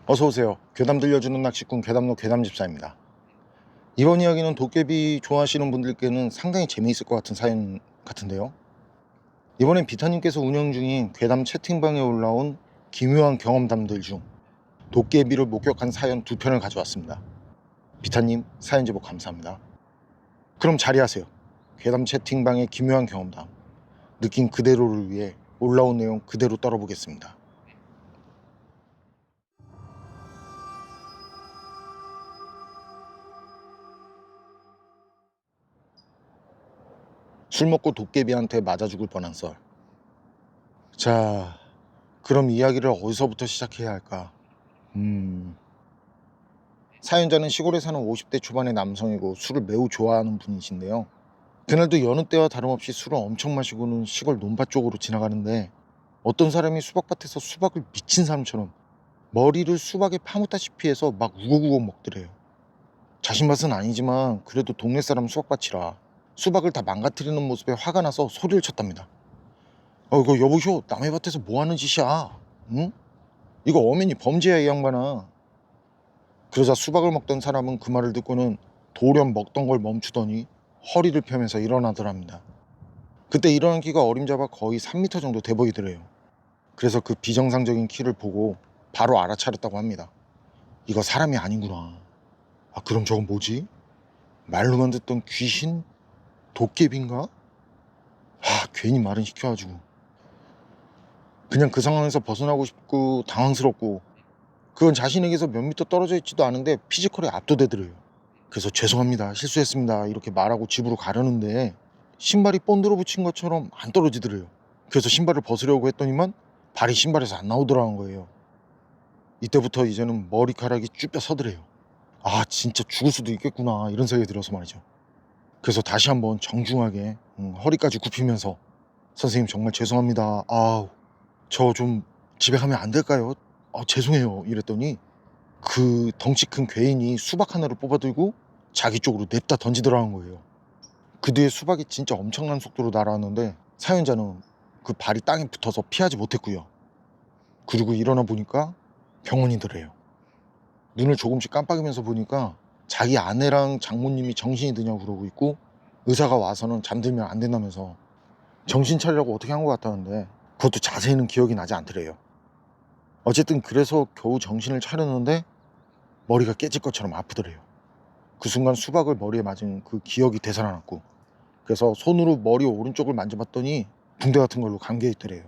어서오세요. 괴담 들려주는 낚시꾼 괴담로 괴담집사입니다. 이번 이야기는 도깨비 좋아하시는 분들께는 상당히 재미있을 것 같은 사연 같은데요. 이번엔 비타님께서 운영 중인 괴담 채팅방에 올라온 기묘한 경험담들 중 도깨비를 목격한 사연 2편을 가져왔습니다. 비타님 사연 제보 감사합니다. 그럼 자리하세요. 괴담 채팅방의 기묘한 경험담, 느낀 그대로를 위해 올라온 내용 그대로 떨어보겠습니다. 술 먹고 도깨비한테 맞아 죽을 뻔한 썰. 자, 그럼 이야기를 어디서부터 시작해야 할까? 사연자는 시골에 사는 50대 초반의 남성이고 술을 매우 좋아하는 분이신데요. 그날도 여느 때와 다름없이 술을 엄청 마시고는 시골 논밭 쪽으로 지나가는데 어떤 사람이 수박밭에서 수박을 미친 사람처럼 머리를 수박에 파묻다시피 해서 막 우걱우걱 먹더래요. 자신 맛은 아니지만 그래도 동네 사람 수박밭이라 수박을 다 망가뜨리는 모습에 화가 나서 소리를 쳤답니다. 이거 여보쇼, 남의 밭에서 뭐 하는 짓이야? 응? 이거 엄연히 범죄야, 이 양반아. 그러자 수박을 먹던 사람은 그 말을 듣고는 돌연 먹던 걸 멈추더니 허리를 펴면서 일어나더랍니다. 그때 일어난 키가 어림잡아 거의 3m 정도 돼 보이더래요. 그래서 그 비정상적인 키를 보고 바로 알아차렸다고 합니다. 이거 사람이 아니구나. 그럼 저건 뭐지? 말로만 듣던 귀신? 도깨비인가? 괜히 말은 시켜가지고. 그냥 그 상황에서 벗어나고 싶고 당황스럽고, 그건 자신에게서 몇 미터 떨어져 있지도 않은데 피지컬에 압도되더래요. 그래서 죄송합니다, 실수했습니다 이렇게 말하고 집으로 가려는데 신발이 본드로 붙인 것처럼 안 떨어지더래요. 그래서 신발을 벗으려고 했더니만 발이 신발에서 안 나오더라는 거예요. 이때부터 이제는 머리카락이 쭈뼛 서더래요. 진짜 죽을 수도 있겠구나 이런 생각이 들어서 말이죠. 그래서 다시 한번 정중하게 허리까지 굽히면서 선생님 정말 죄송합니다, 저 좀 집에 가면 안 될까요? 죄송해요 이랬더니 그 덩치 큰 괴인이 수박 하나를 뽑아들고 자기 쪽으로 냅다 던지더라는 거예요. 그 뒤에 수박이 진짜 엄청난 속도로 날아왔는데 사연자는 그 발이 땅에 붙어서 피하지 못했고요. 그리고 일어나 보니까 병원이더래요. 눈을 조금씩 깜빡이면서 보니까 자기 아내랑 장모님이 정신이 드냐고 그러고 있고, 의사가 와서는 잠들면 안 된다면서 정신 차리라고 어떻게 한 것 같다는데 그것도 자세히는 기억이 나지 않더래요. 어쨌든 그래서 겨우 정신을 차렸는데 머리가 깨질 것처럼 아프더래요. 그 순간 수박을 머리에 맞은 그 기억이 되살아났고, 그래서 손으로 머리 오른쪽을 만져봤더니 붕대 같은 걸로 감겨 있더래요.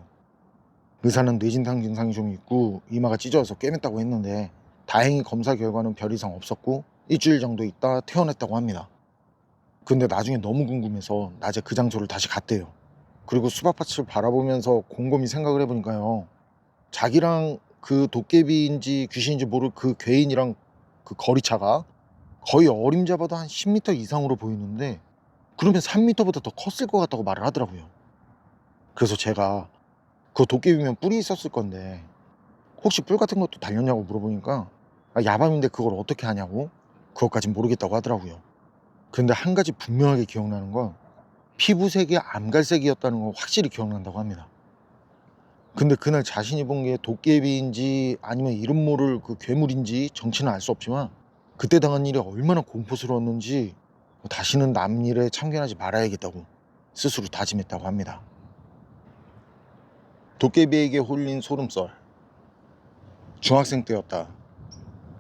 의사는 뇌진탕 증상이 좀 있고 이마가 찢어져서 꿰맸다고 했는데 다행히 검사 결과는 별 이상 없었고 일주일 정도 있다 퇴원했다고 합니다. 근데 나중에 너무 궁금해서 낮에 그 장소를 다시 갔대요. 그리고 수박밭을 바라보면서 곰곰이 생각을 해보니까요, 자기랑 그 도깨비인지 귀신인지 모를 그 괴인이랑 그 거리차가 거의 어림잡아도 한 10m 이상으로 보이는데, 그러면 3m보다 더 컸을 것 같다고 말을 하더라고요. 그래서 제가 그 도깨비면 뿔이 있었을 건데 혹시 뿔 같은 것도 달렸냐고 물어보니까 야밤인데 그걸 어떻게 하냐고, 그것까진 모르겠다고 하더라고요. 근데 한 가지 분명하게 기억나는 건 피부색이 암갈색이었다는 거 확실히 기억난다고 합니다. 근데 그날 자신이 본 게 도깨비인지 아니면 이름 모를 그 괴물인지 정체는 알 수 없지만 그때 당한 일이 얼마나 공포스러웠는지 다시는 남 일에 참견하지 말아야겠다고 스스로 다짐했다고 합니다. 도깨비에게 홀린 소름썰. 중학생 때였다.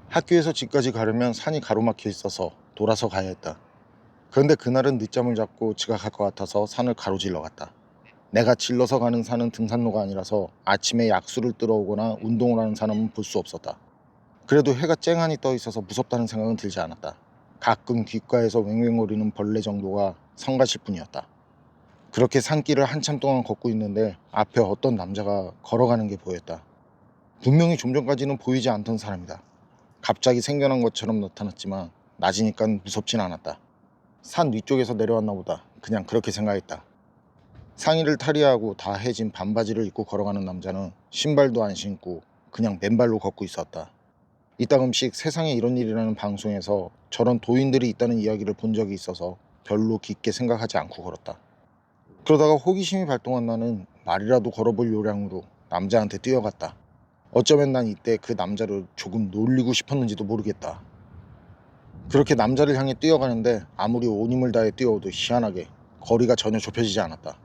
학교에서 집까지 가려면 산이 가로막혀 있어서 돌아서 가야 했다. 그런데 그날은 늦잠을 잡고 지각할 것 같아서 산을 가로질러 갔다. 내가 질러서 가는 산은 등산로가 아니라서 아침에 약수를 들어오거나 운동을 하는 사람은 볼 수 없었다. 그래도 해가 쨍하니 떠 있어서 무섭다는 생각은 들지 않았다. 가끔 귓가에서 왱왱거리는 벌레 정도가 성가실 뿐이었다. 그렇게 산길을 한참 동안 걷고 있는데 앞에 어떤 남자가 걸어가는 게 보였다. 분명히 좀 전까지는 보이지 않던 사람이다. 갑자기 생겨난 것처럼 나타났지만 낮이니까 무섭진 않았다. 산 위쪽에서 내려왔나 보다, 그냥 그렇게 생각했다. 상의를 탈의하고 다 해진 반바지를 입고 걸어가는 남자는 신발도 안 신고 그냥 맨발로 걷고 있었다. 이따금씩 세상에 이런 일이라는 방송에서 저런 도인들이 있다는 이야기를 본 적이 있어서 별로 깊게 생각하지 않고 걸었다. 그러다가 호기심이 발동한 나는 말이라도 걸어볼 요량으로 남자한테 뛰어갔다. 어쩌면 난 이때 그 남자를 조금 놀리고 싶었는지도 모르겠다. 그렇게 남자를 향해 뛰어가는데 아무리 온 힘을 다해 뛰어도 희한하게 거리가 전혀 좁혀지지 않았다.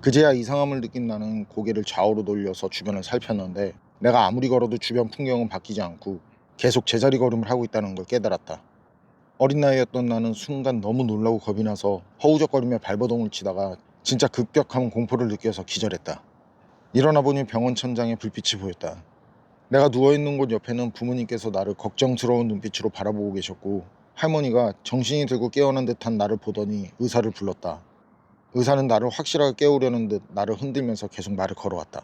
그제야 이상함을 느낀 나는 고개를 좌우로 돌려서 주변을 살폈는데 내가 아무리 걸어도 주변 풍경은 바뀌지 않고 계속 제자리 걸음을 하고 있다는 걸 깨달았다. 어린 나이였던 나는 순간 너무 놀라고 겁이 나서 허우적거리며 발버둥을 치다가 진짜 급격한 공포를 느껴서 기절했다. 일어나 보니 병원 천장에 불빛이 보였다. 내가 누워있는 곳 옆에는 부모님께서 나를 걱정스러운 눈빛으로 바라보고 계셨고 할머니가 정신이 들고 깨어난 듯한 나를 보더니 의사를 불렀다. 의사는 나를 확실하게 깨우려는 듯 나를 흔들면서 계속 말을 걸어왔다.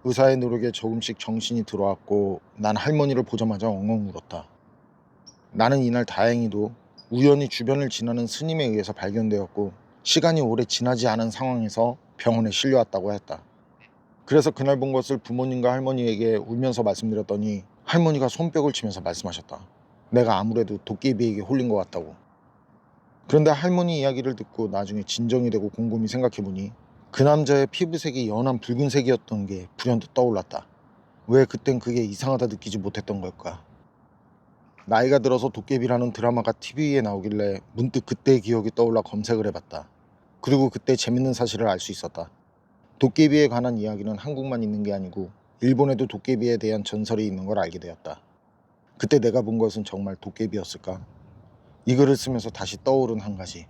의사의 노력에 조금씩 정신이 들어왔고 난 할머니를 보자마자 엉엉 울었다. 나는 이날 다행히도 우연히 주변을 지나는 스님에 의해서 발견되었고 시간이 오래 지나지 않은 상황에서 병원에 실려왔다고 했다. 그래서 그날 본 것을 부모님과 할머니에게 울면서 말씀드렸더니 할머니가 손뼉을 치면서 말씀하셨다. 내가 아무래도 도깨비에게 홀린 것 같다고. 그런데 할머니 이야기를 듣고 나중에 진정이 되고 곰곰이 생각해보니 그 남자의 피부색이 연한 붉은색이었던 게 불현듯 떠올랐다. 왜 그땐 그게 이상하다 느끼지 못했던 걸까? 나이가 들어서 도깨비라는 드라마가 TV에 나오길래 문득 그때의 기억이 떠올라 검색을 해봤다. 그리고 그때 재밌는 사실을 알 수 있었다. 도깨비에 관한 이야기는 한국만 있는 게 아니고 일본에도 도깨비에 대한 전설이 있는 걸 알게 되었다. 그때 내가 본 것은 정말 도깨비였을까? 이 글을 쓰면서 다시 떠오른 한 가지.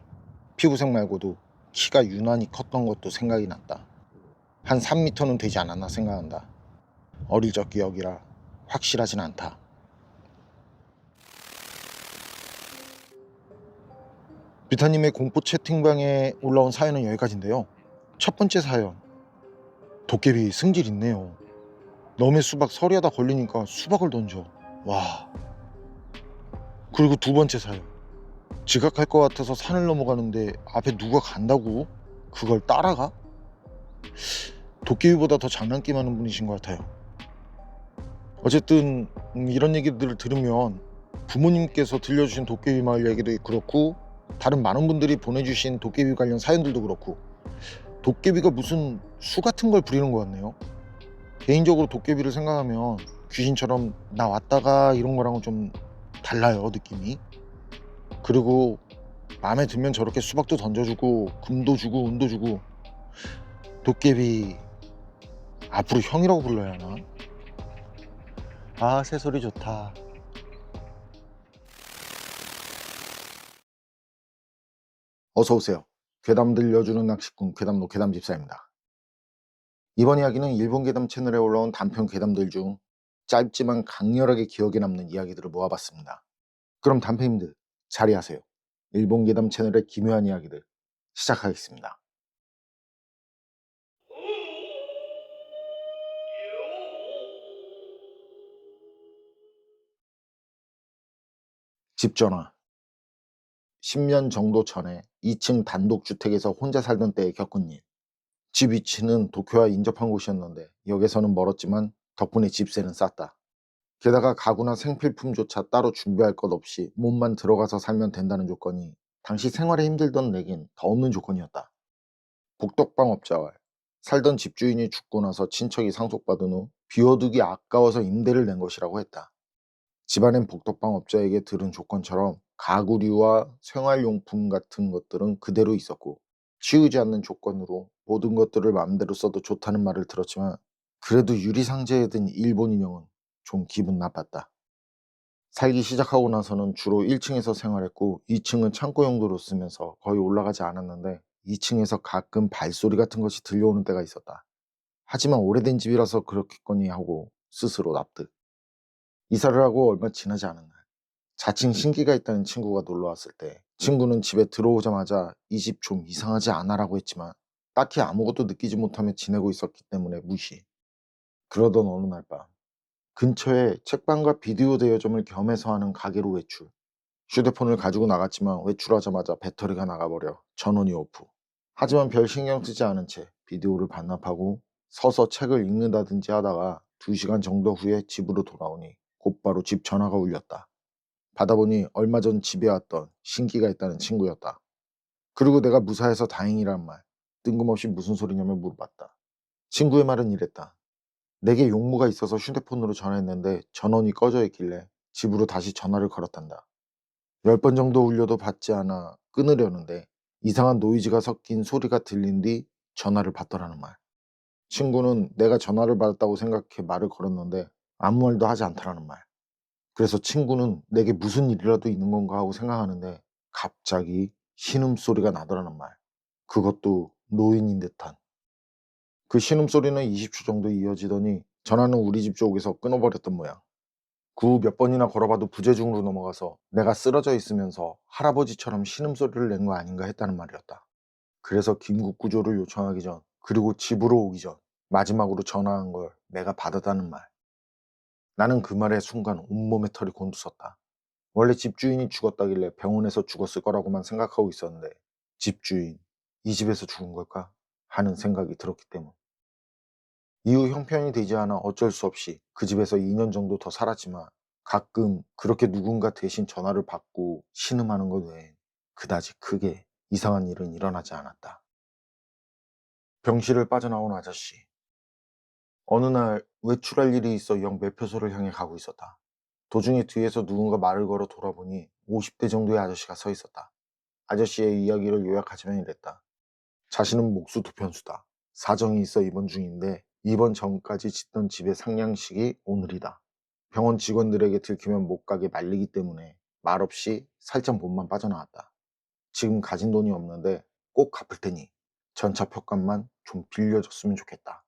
피부색 말고도 키가 유난히 컸던 것도 생각이 났다. 한 3m는 되지 않았나 생각한다. 어릴 적 기억이라 확실하진 않다. 비타님의 공포 채팅방에 올라온 사연은 여기까지인데요. 첫 번째 사연. 도깨비 승질 있네요. 너의 수박 서리하다 걸리니까 수박을 던져. 와. 그리고 두 번째 사연. 지각할 것 같아서 산을 넘어가는데 앞에 누가 간다고? 그걸 따라가? 도깨비보다 더 장난기 많은 분이신 것 같아요. 어쨌든 이런 얘기들을 들으면 부모님께서 들려주신 도깨비 마을 얘기도 그렇고 다른 많은 분들이 보내주신 도깨비 관련 사연들도 그렇고 도깨비가 무슨 수 같은 걸 부리는 것 같네요. 개인적으로 도깨비를 생각하면 귀신처럼 나 왔다가 이런 거랑은 좀 달라요, 느낌이. 그리고 마음에 들면 저렇게 수박도 던져주고 금도 주고 은도 주고. 도깨비 앞으로 형이라고 불러야 하나? 아, 새소리 좋다. 어서 오세요. 괴담 들려주는 낚시꾼 괴담노 괴담집사입니다. 이번 이야기는 일본 괴담 채널에 올라온 단편 괴담들 중 짧지만 강렬하게 기억에 남는 이야기들을 모아봤습니다. 그럼 단편님들 자리하세요. 일본 괴담 채널의 기묘한 이야기들 시작하겠습니다. 집 전화. 10년 정도 전에 2층 단독주택에서 혼자 살던 때에 겪은 일. 집 위치는 도쿄와 인접한 곳이었는데 역에서는 멀었지만 덕분에 집세는 쌌다. 게다가 가구나 생필품조차 따로 준비할 것 없이 몸만 들어가서 살면 된다는 조건이 당시 생활에 힘들던 내겐 더 없는 조건이었다. 복덕방 업자와 살던 집주인이 죽고 나서 친척이 상속받은 후 비워두기 아까워서 임대를 낸 것이라고 했다. 집안엔 복덕방 업자에게 들은 조건처럼 가구류와 생활용품 같은 것들은 그대로 있었고 치우지 않는 조건으로 모든 것들을 마음대로 써도 좋다는 말을 들었지만 그래도 유리상자에 든 일본 인형은 좀 기분 나빴다. 살기 시작하고 나서는 주로 1층에서 생활했고 2층은 창고 용도로 쓰면서 거의 올라가지 않았는데 2층에서 가끔 발소리 같은 것이 들려오는 때가 있었다. 하지만 오래된 집이라서 그렇겠거니 하고 스스로 납득. 이사를 하고 얼마 지나지 않은 날 자칭 신기가 있다는 친구가 놀러 왔을 때 친구는 집에 들어오자마자 이 집 좀 이상하지 않아라고 했지만 딱히 아무것도 느끼지 못하며 지내고 있었기 때문에 무시. 그러던 어느 날 밤 근처에 책방과 비디오 대여점을 겸해서 하는 가게로 외출. 휴대폰을 가지고 나갔지만 외출하자마자 배터리가 나가버려 전원이 오프. 하지만 별 신경 쓰지 않은 채 비디오를 반납하고 서서 책을 읽는다든지 하다가 2시간 정도 후에 집으로 돌아오니 곧바로 집 전화가 울렸다. 받아보니 얼마 전 집에 왔던 신기가 있다는 친구였다. 그리고 내가 무사해서 다행이란 말, 뜬금없이 무슨 소리냐며 물어봤다. 친구의 말은 이랬다. 내게 용무가 있어서 휴대폰으로 전화했는데 전원이 꺼져 있길래 집으로 다시 전화를 걸었단다. 10번 정도 울려도 받지 않아 끊으려는데 이상한 노이즈가 섞인 소리가 들린 뒤 전화를 받더라는 말. 친구는 내가 전화를 받았다고 생각해 말을 걸었는데 아무 말도 하지 않더라는 말. 그래서 친구는 내게 무슨 일이라도 있는 건가 하고 생각하는데 갑자기 신음소리가 나더라는 말. 그것도 노인인 듯한. 그 신음소리는 20초 정도 이어지더니 전화는 우리 집 쪽에서 끊어버렸던 모양. 그 후 몇 번이나 걸어봐도 부재중으로 넘어가서 내가 쓰러져 있으면서 할아버지처럼 신음소리를 낸 거 아닌가 했다는 말이었다. 그래서 긴급 구조를 요청하기 전, 그리고 집으로 오기 전 마지막으로 전화한 걸 내가 받았다는 말. 나는 그 말에 순간 온몸에 털이 곤두섰다. 원래 집주인이 죽었다길래 병원에서 죽었을 거라고만 생각하고 있었는데 집주인, 이 집에서 죽은 걸까? 하는 생각이 들었기 때문. 이후 형편이 되지 않아 어쩔 수 없이 그 집에서 2년 정도 더 살았지만 가끔 그렇게 누군가 대신 전화를 받고 신음하는 것 외엔 그다지 크게 이상한 일은 일어나지 않았다. 병실을 빠져나온 아저씨. 어느 날 외출할 일이 있어 영 매표소를 향해 가고 있었다. 도중에 뒤에서 누군가 말을 걸어 돌아보니 50대 정도의 아저씨가 서 있었다. 아저씨의 이야기를 요약하자면 이랬다. 자신은 목수 두 편수다. 사정이 있어 입원 중인데 입원 전까지 짓던 집의 상냥식이 오늘이다. 병원 직원들에게 들키면 못 가게 말리기 때문에 말없이 살짝 몸만 빠져나왔다. 지금 가진 돈이 없는데 꼭 갚을 테니 전차 표값만 좀 빌려줬으면 좋겠다.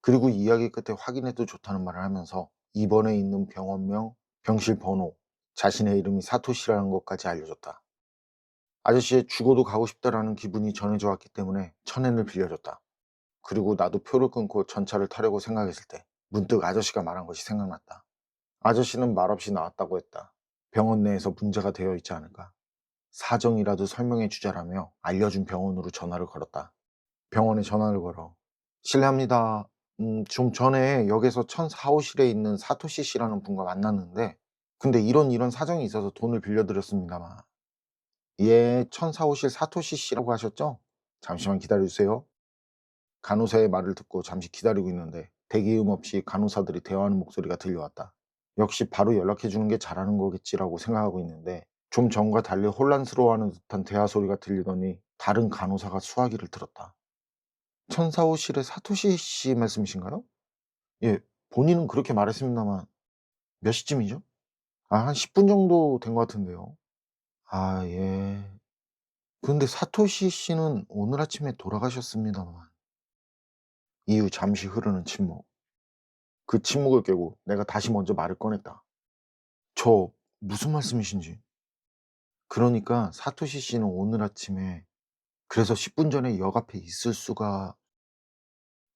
그리고 이야기 끝에 확인해도 좋다는 말을 하면서 입원해 있는 병원명, 병실 번호, 자신의 이름이 사토시라는 것까지 알려줬다. 아저씨의 죽어도 가고 싶다라는 기분이 전해져 왔기 때문에 1,000엔을 빌려줬다. 그리고 나도 표를 끊고 전차를 타려고 생각했을 때 문득 아저씨가 말한 것이 생각났다. 아저씨는 말없이 나왔다고 했다. 병원 내에서 문제가 되어 있지 않을까? 사정이라도 설명해 주자라며 알려준 병원으로 전화를 걸었다. 병원에 전화를 걸어. 실례합니다. 좀 전에 역에서 1004호실에 있는 사토시 씨라는 분과 만났는데 근데 이런 사정이 있어서 돈을 빌려드렸습니다만. 예, 1004호실 사토시 씨라고 하셨죠? 잠시만 기다려 주세요. 간호사의 말을 듣고 잠시 기다리고 있는데 대기음 없이 간호사들이 대화하는 목소리가 들려왔다. 역시 바로 연락해 주는 게 잘하는 거겠지라고 생각하고 있는데 좀 전과 달리 혼란스러워하는 듯한 대화 소리가 들리더니 다른 간호사가 수화기를 들었다. 1004호실의 사토시 씨 말씀이신가요? 예, 본인은 그렇게 말했습니다만 몇 시쯤이죠? 한 10분 정도 된 것 같은데요. 아, 예. 근데 사토시 씨는 오늘 아침에 돌아가셨습니다만. 이후 잠시 흐르는 침묵. 그 침묵을 깨고 내가 다시 먼저 말을 꺼냈다. 저 무슨 말씀이신지. 그러니까 사토시 씨는 오늘 아침에 그래서 10분 전에 역 앞에 있을 수가.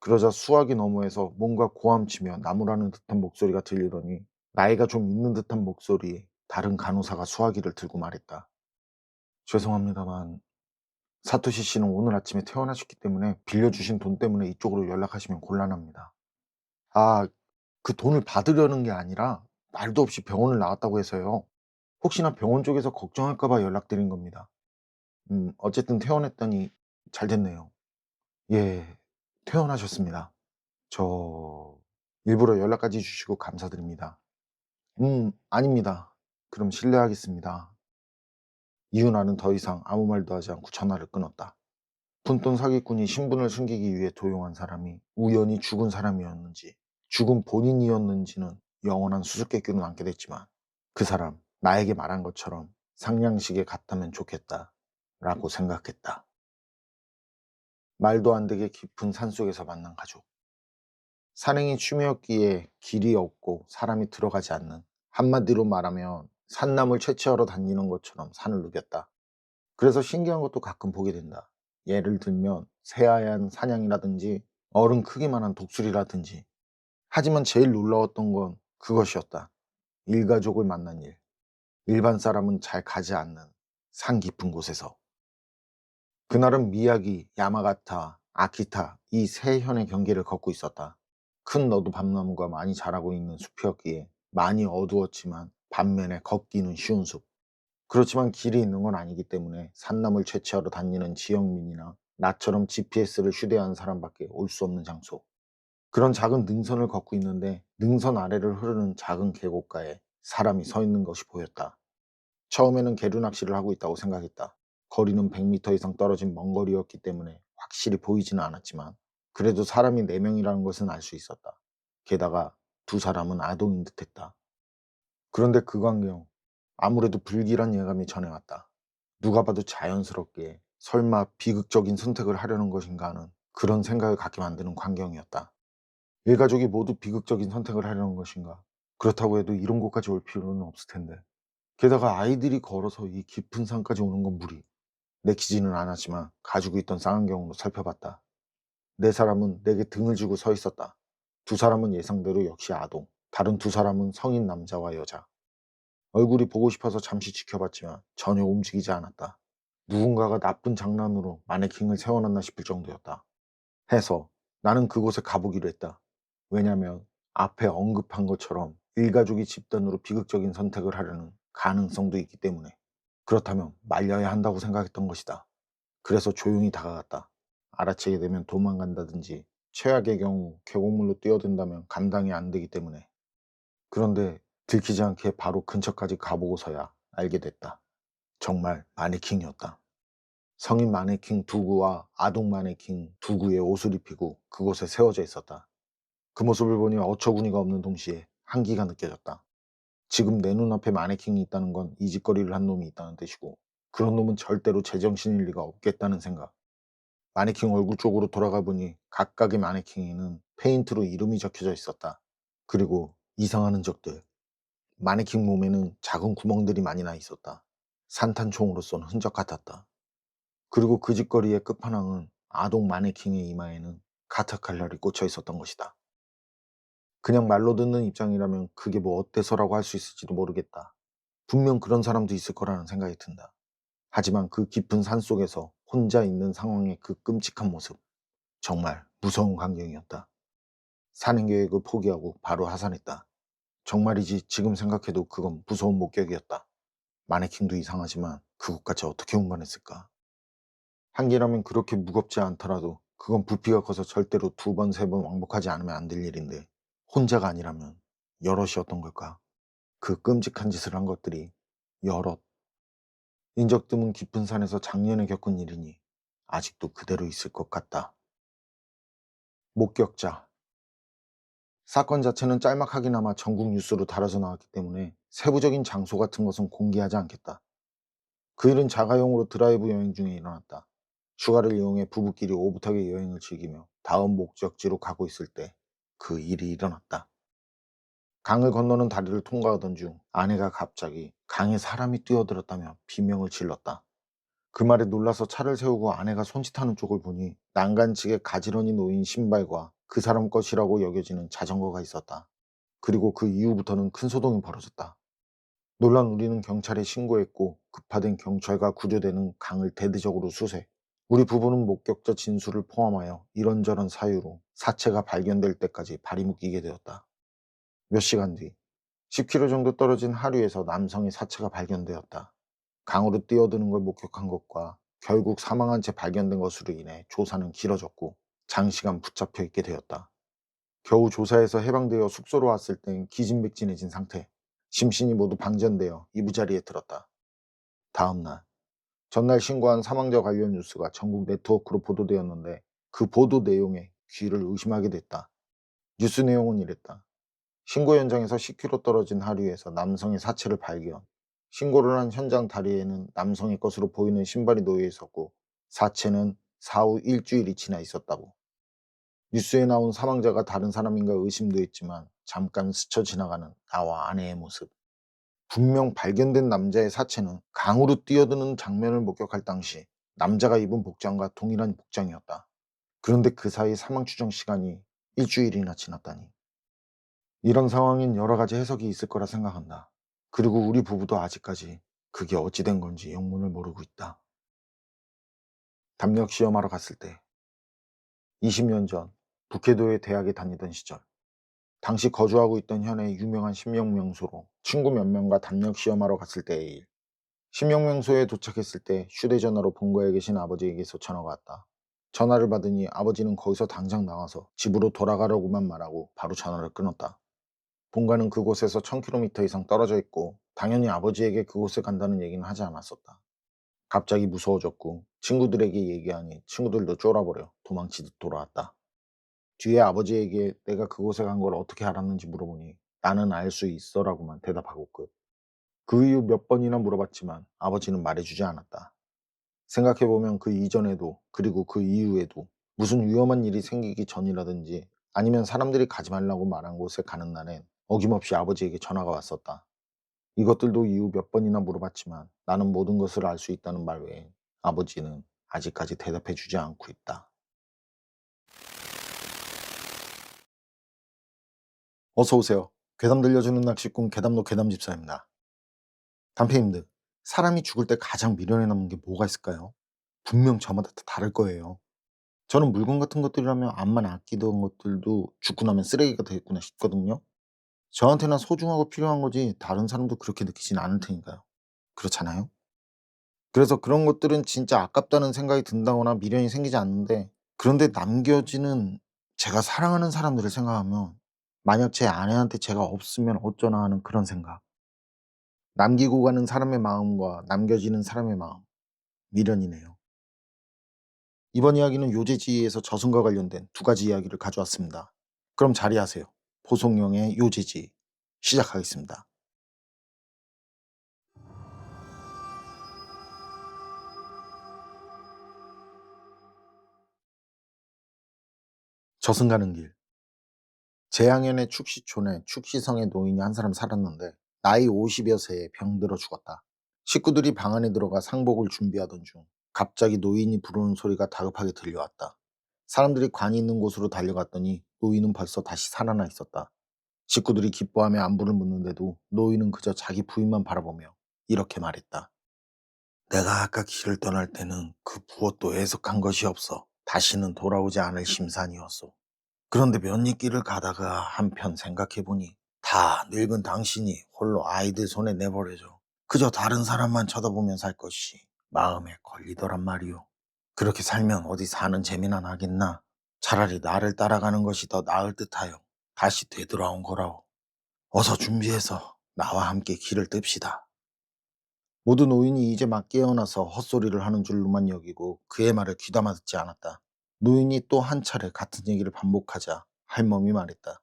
그러자 수화기 너머에서 뭔가 고함치며 나무라는 듯한 목소리가 들리더니 나이가 좀 있는 듯한 목소리에 다른 간호사가 수화기를 들고 말했다. 죄송합니다만 사토시 씨는 오늘 아침에 퇴원하셨기 때문에 빌려주신 돈 때문에 이쪽으로 연락하시면 곤란합니다. 아, 그 돈을 받으려는 게 아니라 말도 없이 병원을 나왔다고 해서요. 혹시나 병원 쪽에서 걱정할까 봐 연락드린 겁니다. 어쨌든 퇴원했더니 잘 됐네요. 예, 퇴원하셨습니다. 저 일부러 연락까지 주시고 감사드립니다. 아닙니다. 그럼 실례하겠습니다. 이후 나는 더 이상 아무 말도 하지 않고 전화를 끊었다. 푼돈 사기꾼이 신분을 숨기기 위해 도용한 사람이 우연히 죽은 사람이었는지 죽은 본인이었는지는 영원한 수수께끼로 남게 됐지만 그 사람 나에게 말한 것처럼 상냥식에 갔다면 좋겠다 라고 생각했다. 말도 안 되게 깊은 산속에서 만난 가족. 산행이 취미였기에 길이 없고 사람이 들어가지 않는, 한마디로 말하면 산나물 채취하러 다니는 것처럼 산을 누볐다. 그래서 신기한 것도 가끔 보게 된다. 예를 들면 새하얀 사냥이라든지 어른 크기만한 독수리라든지. 하지만 제일 놀라웠던 건 그것이었다. 일가족을 만난 일. 일반 사람은 잘 가지 않는 산 깊은 곳에서. 그날은 미야기, 야마가타, 아키타 이 세 현의 경계를 걷고 있었다. 큰 너도 밤나무가 많이 자라고 있는 숲이었기에 많이 어두웠지만 반면에 걷기는 쉬운 숲. 그렇지만 길이 있는 건 아니기 때문에 산나물 채취하러 다니는 지역민이나 나처럼 GPS를 휴대한 사람밖에 올 수 없는 장소. 그런 작은 능선을 걷고 있는데 능선 아래를 흐르는 작은 계곡가에 사람이 서 있는 것이 보였다. 처음에는 게루 낚시를 하고 있다고 생각했다. 거리는 100m 이상 떨어진 먼 거리였기 때문에 확실히 보이지는 않았지만 그래도 사람이 4명이라는 것은 알 수 있었다. 게다가 두 사람은 아동인 듯했다. 그런데 그 광경, 아무래도 불길한 예감이 전해왔다. 누가 봐도 자연스럽게 설마 비극적인 선택을 하려는 것인가 하는 그런 생각을 갖게 만드는 광경이었다. 일가족이 모두 비극적인 선택을 하려는 것인가? 그렇다고 해도 이런 곳까지 올 필요는 없을 텐데. 게다가 아이들이 걸어서 이 깊은 산까지 오는 건 무리. 내키지는 않았지만 가지고 있던 쌍안경으로 살펴봤다. 네 사람은 내게 등을 지고 서 있었다. 두 사람은 예상대로 역시 아동, 다른 두 사람은 성인 남자와 여자. 얼굴이 보고 싶어서 잠시 지켜봤지만 전혀 움직이지 않았다. 누군가가 나쁜 장난으로 마네킹을 세워놨나 싶을 정도였다. 해서 나는 그곳에 가보기로 했다. 왜냐면 앞에 언급한 것처럼 일가족이 집단으로 비극적인 선택을 하려는 가능성도 있기 때문에. 그렇다면 말려야 한다고 생각했던 것이다. 그래서 조용히 다가갔다. 알아채게 되면 도망간다든지 최악의 경우 계곡물로 뛰어든다면 감당이 안 되기 때문에. 그런데 들키지 않게 바로 근처까지 가보고서야 알게 됐다. 정말 마네킹이었다. 성인 마네킹 두구와 아동 마네킹 두구의 옷을 입히고 그곳에 세워져 있었다. 그 모습을 보니 어처구니가 없는 동시에 한기가 느껴졌다. 지금 내 눈앞에 마네킹이 있다는 건 이 짓거리를 한 놈이 있다는 뜻이고 그런 놈은 절대로 제정신일 리가 없겠다는 생각. 마네킹 얼굴 쪽으로 돌아가 보니 각각의 마네킹에는 페인트로 이름이 적혀져 있었다. 그리고 이상한 흔적들. 마네킹 몸에는 작은 구멍들이 많이 나 있었다. 산탄총으로 쏜 흔적 같았다. 그리고 그 짓거리의 끝판왕은 아동 마네킹의 이마에는 가타칼날이 꽂혀 있었던 것이다. 그냥 말로 듣는 입장이라면 그게 뭐 어때서라고 할 수 있을지도 모르겠다. 분명 그런 사람도 있을 거라는 생각이 든다. 하지만 그 깊은 산속에서 혼자 있는 상황의 그 끔찍한 모습, 정말 무서운 광경이었다. 사는 계획을 포기하고 바로 하산했다. 정말이지 지금 생각해도 그건 무서운 목격이었다. 마네킹도 이상하지만 그것까지 어떻게 운반했을까? 한 개라면 그렇게 무겁지 않더라도 그건 부피가 커서 절대로 두 번, 세 번 왕복하지 않으면 안 될 일인데 혼자가 아니라면 여럿이었던 걸까? 그 끔찍한 짓을 한 것들이 여럿. 인적 드문 깊은 산에서 작년에 겪은 일이니 아직도 그대로 있을 것 같다. 목격자. 사건 자체는 짤막하게나마 전국 뉴스로 다뤄져 나왔기 때문에 세부적인 장소 같은 것은 공개하지 않겠다. 그 일은 자가용으로 드라이브 여행 중에 일어났다. 휴가를 이용해 부부끼리 오붓하게 여행을 즐기며 다음 목적지로 가고 있을 때 그 일이 일어났다. 강을 건너는 다리를 통과하던 중 아내가 갑자기 강에 사람이 뛰어들었다며 비명을 질렀다. 그 말에 놀라서 차를 세우고 아내가 손짓하는 쪽을 보니 난간측에 가지런히 놓인 신발과 그 사람 것이라고 여겨지는 자전거가 있었다. 그리고 그 이후부터는 큰 소동이 벌어졌다. 놀란 우리는 경찰에 신고했고 급파된 경찰과 구조대는 강을 대대적으로 수색. 우리 부부는 목격자 진술을 포함하여 이런저런 사유로 사체가 발견될 때까지 발이 묶이게 되었다. 몇 시간 뒤 10km 정도 떨어진 하류에서 남성의 사체가 발견되었다. 강으로 뛰어드는 걸 목격한 것과 결국 사망한 채 발견된 것으로 인해 조사는 길어졌고 장시간 붙잡혀 있게 되었다. 겨우 조사에서 해방되어 숙소로 왔을 땐 기진맥진해진 상태. 심신이 모두 방전되어 이부자리에 들었다. 다음날 전날 신고한 사망자 관련 뉴스가 전국 네트워크로 보도되었는데 그 보도 내용에 귀를 의심하게 됐다. 뉴스 내용은 이랬다. 신고 현장에서 10km 떨어진 하류에서 남성의 사체를 발견. 신고를 한 현장 다리에는 남성의 것으로 보이는 신발이 놓여 있었고 사체는 사후 일주일이 지나 있었다고. 뉴스에 나온 사망자가 다른 사람인가 의심도 했지만 잠깐 스쳐 지나가는 나와 아내의 모습. 분명 발견된 남자의 사체는 강으로 뛰어드는 장면을 목격할 당시 남자가 입은 복장과 동일한 복장이었다. 그런데 그 사이 사망 추정 시간이 일주일이나 지났다니. 이런 상황엔 여러 가지 해석이 있을 거라 생각한다. 그리고 우리 부부도 아직까지 그게 어찌 된 건지 영문을 모르고 있다. 담력 시험하러 갔을 때 20년 전 북해도의 대학에 다니던 시절 당시 거주하고 있던 현의 유명한 신명명소로 친구 몇 명과 담력 시험하러 갔을 때의 일. 신명명소에 도착했을 때 휴대전화로 본가에 계신 아버지에게서 전화가 왔다. 전화를 받으니 아버지는 거기서 당장 나와서 집으로 돌아가라고만 말하고 바로 전화를 끊었다. 본가는 그곳에서 1000km 이상 떨어져 있고 당연히 아버지에게 그곳에 간다는 얘기는 하지 않았었다. 갑자기 무서워졌고 친구들에게 얘기하니 친구들도 쫄아버려 도망치듯 돌아왔다. 뒤에 아버지에게 내가 그곳에 간 걸 어떻게 알았는지 물어보니 나는 알 수 있어라고만 대답하고 끝. 그 이후 몇 번이나 물어봤지만 아버지는 말해주지 않았다. 생각해보면 그 이전에도 그리고 그 이후에도 무슨 위험한 일이 생기기 전이라든지 아니면 사람들이 가지 말라고 말한 곳에 가는 날엔 어김없이 아버지에게 전화가 왔었다. 이것들도 이후 몇 번이나 물어봤지만 나는 모든 것을 알 수 있다는 말 외에 아버지는 아직까지 대답해주지 않고 있다. 어서 오세요. 괴담 들려주는 낚시꾼 괴담노 괴담집사입니다. 단페님들, 사람이 죽을 때 가장 미련에 남는 게 뭐가 있을까요? 분명 저마다 다 다를 거예요. 저는 물건 같은 것들이라면 암만 아끼던 것들도 죽고 나면 쓰레기가 되겠구나 싶거든요. 저한테는 소중하고 필요한 거지 다른 사람도 그렇게 느끼진 않을 테니까요. 그렇잖아요? 그래서 그런 것들은 진짜 아깝다는 생각이 든다거나 미련이 생기지 않는데, 그런데 남겨지는 제가 사랑하는 사람들을 생각하면 만약 제 아내한테 제가 없으면 어쩌나 하는 그런 생각. 남기고 가는 사람의 마음과 남겨지는 사람의 마음. 미련이네요. 이번 이야기는 요재지에서 저승과 관련된 두 가지 이야기를 가져왔습니다. 그럼 자리하세요. 보송령의 요재지 시작하겠습니다. 저승 가는 길. 재양현의 축시촌에 축시성의 노인이 한 사람 살았는데 나이 50여 세에 병들어 죽었다. 식구들이 방 안에 들어가 상복을 준비하던 중 갑자기 노인이 부르는 소리가 다급하게 들려왔다. 사람들이 관이 있는 곳으로 달려갔더니 노인은 벌써 다시 살아나 있었다. 식구들이 기뻐하며 안부를 묻는데도 노인은 그저 자기 부인만 바라보며 이렇게 말했다. 내가 아까 길을 떠날 때는 그 무엇도 애석한 것이 없어 다시는 돌아오지 않을 심산이었소. 그런데 몇 리길을 가다가 한편 생각해보니 다 늙은 당신이 홀로 아이들 손에 내버려져 그저 다른 사람만 쳐다보며 살 것이 마음에 걸리더란 말이오. 그렇게 살면 어디 사는 재미나 나겠나. 차라리 나를 따라가는 것이 더 나을 듯하여 다시 되돌아온 거라오. 어서 준비해서 나와 함께 길을 뜹시다. 모든 노인이 이제 막 깨어나서 헛소리를 하는 줄로만 여기고 그의 말을 귀담아 듣지 않았다. 노인이 또 한 차례 같은 얘기를 반복하자 할멈이 말했다.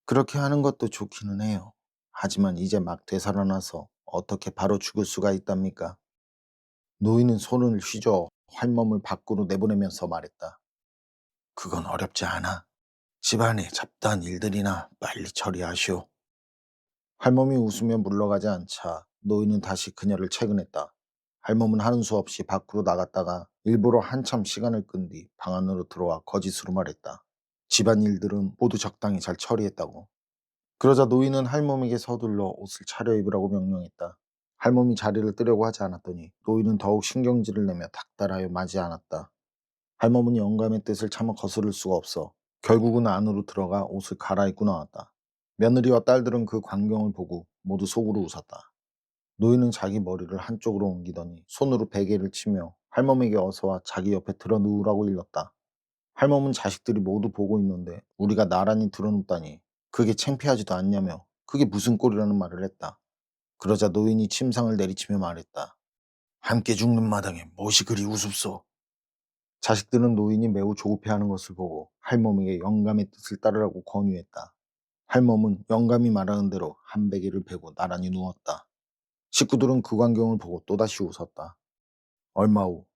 그렇게 하는 것도 좋기는 해요. 하지만 이제 막 되살아나서 어떻게 바로 죽을 수가 있답니까? 노인은 손을 휘저 할멈을 밖으로 내보내면서 말했다. 그건 어렵지 않아. 집안에 잡다한 일들이나 빨리 처리하시오. 할멈이 웃으며 물러가지 않자 노인은 다시 그녀를 채근했다. 할멈은 하는 수 없이 밖으로 나갔다가 일부러 한참 시간을 끈 뒤 방 안으로 들어와 거짓으로 말했다. 집안 일들은 모두 적당히 잘 처리했다고. 그러자 노인은 할멈에게 서둘러 옷을 차려입으라고 명령했다. 할멈이 자리를 뜨려고 하지 않았더니 노인은 더욱 신경질을 내며 닥달하여 마지 않았다. 할멈은 영감의 뜻을 차마 거스를 수가 없어 결국은 안으로 들어가 옷을 갈아입고 나왔다. 며느리와 딸들은 그 광경을 보고 모두 속으로 웃었다. 노인은 자기 머리를 한쪽으로 옮기더니 손으로 베개를 치며 할멈에게 어서와 자기 옆에 들어 누우라고 일렀다. 할멈은 자식들이 모두 보고 있는데 우리가 나란히 들어눕다니 그게 창피하지도 않냐며 그게 무슨 꼴이라는 말을 했다. 그러자 노인이 침상을 내리치며 말했다. 함께 죽는 마당에 무엇이 그리 우습소. 자식들은 노인이 매우 조급해하는 것을 보고 할멈에게 영감의 뜻을 따르라고 권유했다. 할멈은 영감이 말하는 대로 한 베개를 베고 나란히 누웠다. 식구들은 그 광경을 보고 또다시 웃었다. 얼마 후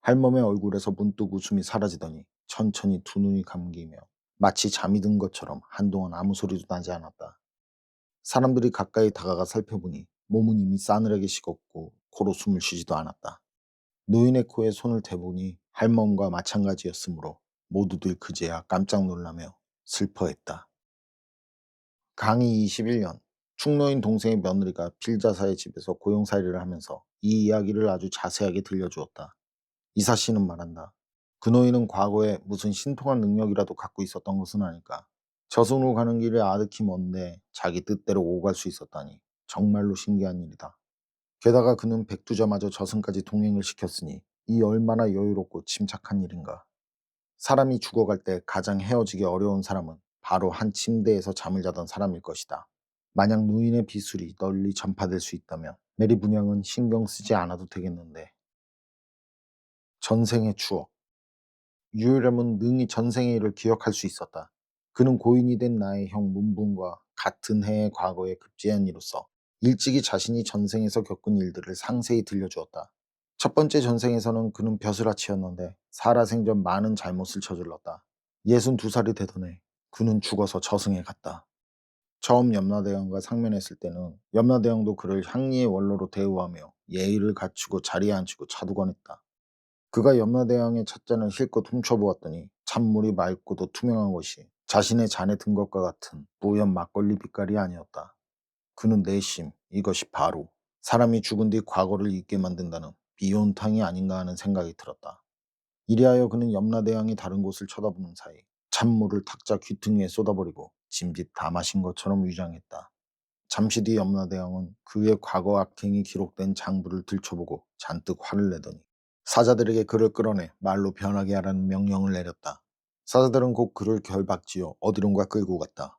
할멈의 얼굴에서 문득 웃음이 사라지더니 천천히 두 눈이 감기며 마치 잠이 든 것처럼 한동안 아무 소리도 나지 않았다. 사람들이 가까이 다가가 살펴보니 몸은 이미 싸늘하게 식었고 코로 숨을 쉬지도 않았다. 노인의 코에 손을 대보니 할멈과 마찬가지였으므로 모두들 그제야 깜짝 놀라며 슬퍼했다. 강의 21년 충노인 동생의 며느리가 필자사의 집에서 고용살이를 하면서 이 이야기를 아주 자세하게 들려주었다. 이사 씨는 말한다. 그 노인은 과거에 무슨 신통한 능력이라도 갖고 있었던 것은 아닐까. 저승으로 가는 길이 아득히 먼데 자기 뜻대로 오갈 수 있었다니 정말로 신기한 일이다. 게다가 그는 백두자마저 저승까지 동행을 시켰으니 이 얼마나 여유롭고 침착한 일인가. 사람이 죽어갈 때 가장 헤어지기 어려운 사람은 바로 한 침대에서 잠을 자던 사람일 것이다. 만약 누인의 비술이 널리 전파될 수 있다면 메리 분양은 신경 쓰지 않아도 되겠는데. 전생의 추억. 유일함은 능히 전생의 일을 기억할 수 있었다. 그는 고인이 된 나의 형 문분과 같은 해의 과거에 급제한 이로써 일찍이 자신이 전생에서 겪은 일들을 상세히 들려주었다. 첫 번째 전생에서는 그는 벼슬아치였는데 살아생전 많은 잘못을 저질렀다. 62살이 되던 해 그는 죽어서 저승에 갔다. 처음 염라대왕과 상면했을 때는 염라대왕도 그를 향리의 원로로 대우하며 예의를 갖추고 자리에 앉히고 차두곤 했다. 그가 염라대왕의 찻잔을 실컷 훔쳐보았더니 찬물이 맑고도 투명한 것이 자신의 잔에 든 것과 같은 뿌연 막걸리 빛깔이 아니었다. 그는 내심 이것이 바로 사람이 죽은 뒤 과거를 잊게 만든다는 비혼탕이 아닌가 하는 생각이 들었다. 이리하여 그는 염라대왕이 다른 곳을 쳐다보는 사이 찬물을 탁자 귀퉁이에 쏟아버리고 짐짓 다 마신 것처럼 위장했다. 잠시 뒤 염라대왕은 그의 과거 악행이 기록된 장부를 들춰보고 잔뜩 화를 내더니 사자들에게 그를 끌어내 말로 변하게 하라는 명령을 내렸다. 사자들은 곧 그를 결박지어 어디론가 끌고 갔다.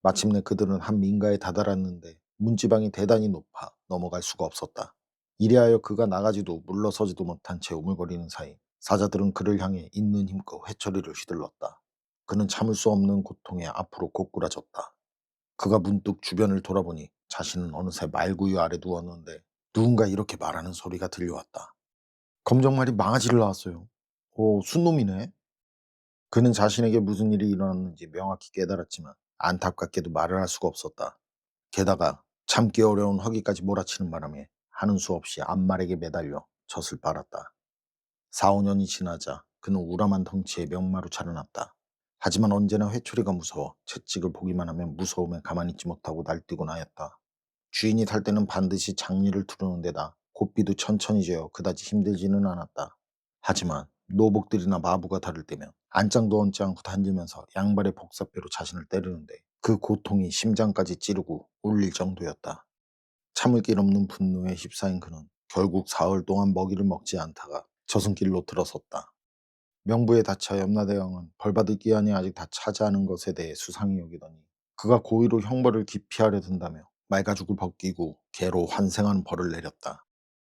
마침내 그들은 한 민가에 다다랐는데 문지방이 대단히 높아 넘어갈 수가 없었다. 이리하여 그가 나가지도 물러서지도 못한 채 우물거리는 사이 사자들은 그를 향해 있는 힘껏 회초리를 휘둘렀다. 그는 참을 수 없는 고통에 앞으로 고꾸라졌다. 그가 문득 주변을 돌아보니 자신은 어느새 말구유 아래 누웠는데 누군가 이렇게 말하는 소리가 들려왔다. 검정말이 망아지를 낳았어요. 오, 순놈이네. 그는 자신에게 무슨 일이 일어났는지 명확히 깨달았지만 안타깝게도 말을 할 수가 없었다. 게다가 참기 어려운 허기까지 몰아치는 바람에 하는 수 없이 앞말에게 매달려 젖을 빨았다. 4, 5년이 지나자 그는 우람한 덩치에 명마로 자라났다. 하지만 언제나 회초리가 무서워 채찍을 보기만 하면 무서움에 가만히 있지 못하고 날뛰곤 하였다. 주인이 탈 때는 반드시 장리를 두르는 데다 고삐도 천천히 재어 그다지 힘들지는 않았다. 하지만 노복들이나 마부가 다를 때면 안짱도 얹지 않고 단지면서 양발의 복사뼈로 자신을 때리는데 그 고통이 심장까지 찌르고 울릴 정도였다. 참을 길 없는 분노에 휩싸인 그는 결국 사흘 동안 먹이를 먹지 않다가 저승길로 들어섰다. 명부에 닫혀 염라대왕은 벌받을 기한이 아직 다 차지 않은 것에 대해 수상히 여기더니 그가 고의로 형벌을 기피하려 든다며 말가죽을 벗기고 개로 환생하는 벌을 내렸다.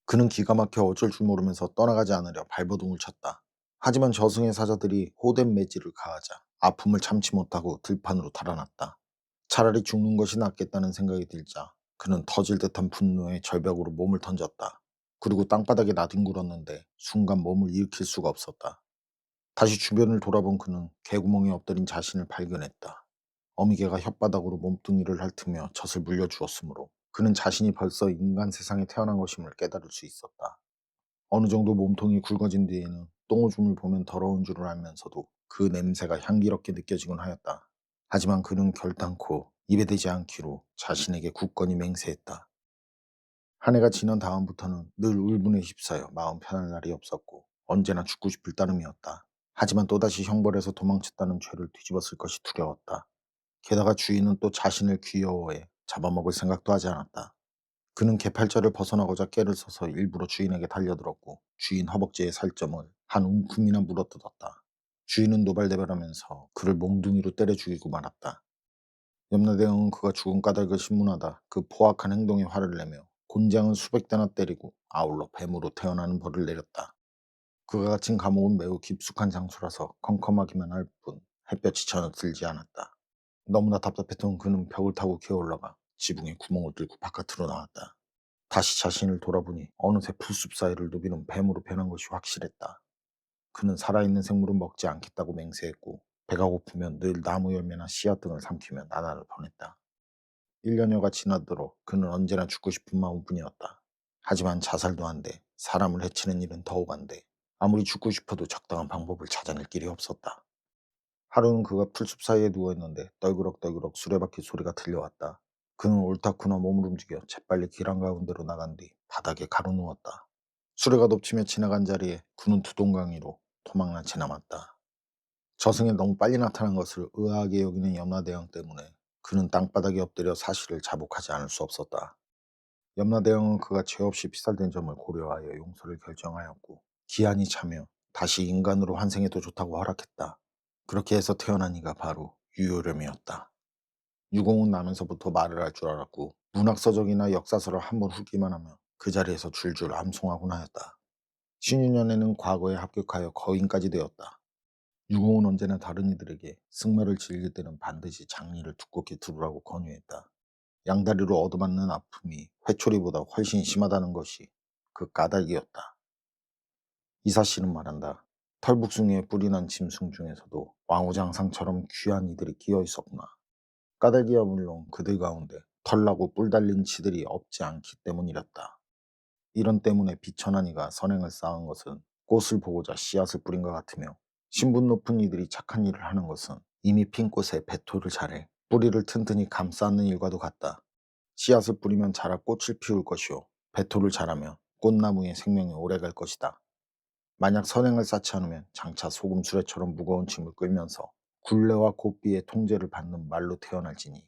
그는 기가 막혀 어쩔 줄 모르면서 떠나가지 않으려 발버둥을 쳤다. 하지만 저승의 사자들이 호된 매질을 가하자 아픔을 참지 못하고 들판으로 달아났다. 차라리 죽는 것이 낫겠다는 생각이 들자 그는 터질 듯한 분노에 절벽으로 몸을 던졌다. 그리고 땅바닥에 나뒹굴었는데 순간 몸을 일으킬 수가 없었다. 다시 주변을 돌아본 그는 개구멍에 엎드린 자신을 발견했다. 어미개가 혓바닥으로 몸뚱이를 핥으며 젖을 물려주었으므로 그는 자신이 벌써 인간 세상에 태어난 것임을 깨달을 수 있었다. 어느 정도 몸통이 굵어진 뒤에는 똥오줌을 보면 더러운 줄을 알면서도 그 냄새가 향기롭게 느껴지곤 하였다. 하지만 그는 결단코 입에 대지 않기로 자신에게 굳건히 맹세했다. 한 해가 지난 다음부터는 늘 울분에 휩싸여 마음 편할 날이 없었고 언제나 죽고 싶을 따름이었다. 하지만 또다시 형벌에서 도망쳤다는 죄를 뒤집었을 것이 두려웠다. 게다가 주인은 또 자신을 귀여워해 잡아먹을 생각도 하지 않았다. 그는 개팔자를 벗어나고자 깨를 써서 일부러 주인에게 달려들었고 주인 허벅지의 살점을 한 움큼이나 물어뜯었다. 주인은 노발대발하면서 그를 몽둥이로 때려 죽이고 말았다. 염라대왕은 그가 죽은 까닭을 신문하다 그 포악한 행동에 화를 내며 곤장을 수백 대나 때리고 아울러 뱀으로 태어나는 벌을 내렸다. 그가 갇힌 감옥은 매우 깊숙한 장소라서 컴컴하기만 할 뿐 햇볕이 전혀 들지 않았다. 너무나 답답했던 그는 벽을 타고 기어올라가 지붕에 구멍을 뚫고 바깥으로 나왔다. 다시 자신을 돌아보니 어느새 풀숲 사이를 누비는 뱀으로 변한 것이 확실했다. 그는 살아있는 생물은 먹지 않겠다고 맹세했고 배가 고프면 늘 나무 열매나 씨앗 등을 삼키며 나날을 보냈다. 1년여가 지나도록 그는 언제나 죽고 싶은 마음뿐이었다. 하지만 자살도 안 돼. 사람을 해치는 일은 더욱 안 돼. 아무리 죽고 싶어도 적당한 방법을 찾아낼 길이 없었다. 하루는 그가 풀숲 사이에 누워있는데 떨그럭떨그럭 수레바퀴 소리가 들려왔다. 그는 옳다구나 몸을 움직여 재빨리 길 한가운데로 나간 뒤 바닥에 가로누웠다. 수레가 덮치며 지나간 자리에 그는 두동강이로 토막난 채 남았다. 저승에 너무 빨리 나타난 것을 의아하게 여기는 염라대왕 때문에 그는 땅바닥에 엎드려 사실을 자복하지 않을 수 없었다. 염라대왕은 그가 죄 없이 피살된 점을 고려하여 용서를 결정하였고 기한이 차며 다시 인간으로 환생해도 좋다고 허락했다. 그렇게 해서 태어난 이가 바로 유효렴이었다. 유공은 나면서부터 말을 할 줄 알았고 문학서적이나 역사서를 한번 훑기만 하면 그 자리에서 줄줄 암송하곤 하였다. 신유년에는 과거에 합격하여 거인까지 되었다. 유공은 언제나 다른 이들에게 승마를 즐길 때는 반드시 장리를 두껍게 두르라고 권유했다. 양다리로 얻어맞는 아픔이 회초리보다 훨씬 심하다는 것이 그 까닭이었다. 이사씨는 말한다. 털북숭이에 뿔이 난 짐승 중에서도 왕우장상처럼 귀한 이들이 끼어 있었구나. 까닭이야 물론 그들 가운데 털나고 뿔 달린 치들이 없지 않기 때문이랬다. 이런 때문에 비천한 이가 선행을 쌓은 것은 꽃을 보고자 씨앗을 뿌린 것 같으며, 신분 높은 이들이 착한 일을 하는 것은 이미 핀 꽃에 배토를 잘해 뿌리를 튼튼히 감싸는 일과도 같다. 씨앗을 뿌리면 자라 꽃을 피울 것이요, 배토를 잘하면 꽃나무의 생명이 오래갈 것이다. 만약 선행을 쌓지 않으면 장차 소금 수레처럼 무거운 짐을 끌면서 굴레와 고삐의 통제를 받는 말로 태어날지니,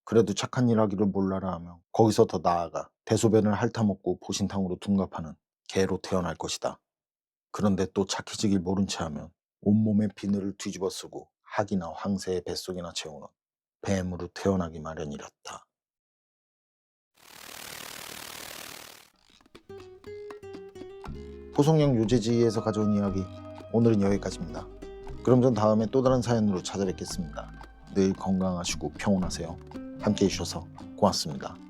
그래도 착한 일 하기를 몰라라 하며 거기서 더 나아가 대소변을 핥아먹고 보신탕으로 둔갑하는 개로 태어날 것이다. 그런데 또 착해지길 모른 채 하면 온몸의 비늘을 뒤집어 쓰고 학이나 황새의 뱃속이나 채우는 뱀으로 태어나기 마련이랬다. 포송형 요재지에서 가져온 이야기, 오늘은 여기까지입니다. 그럼 전 다음에 또 다른 사연으로 찾아뵙겠습니다. 늘 건강하시고 평온하세요. 함께 해주셔서 고맙습니다.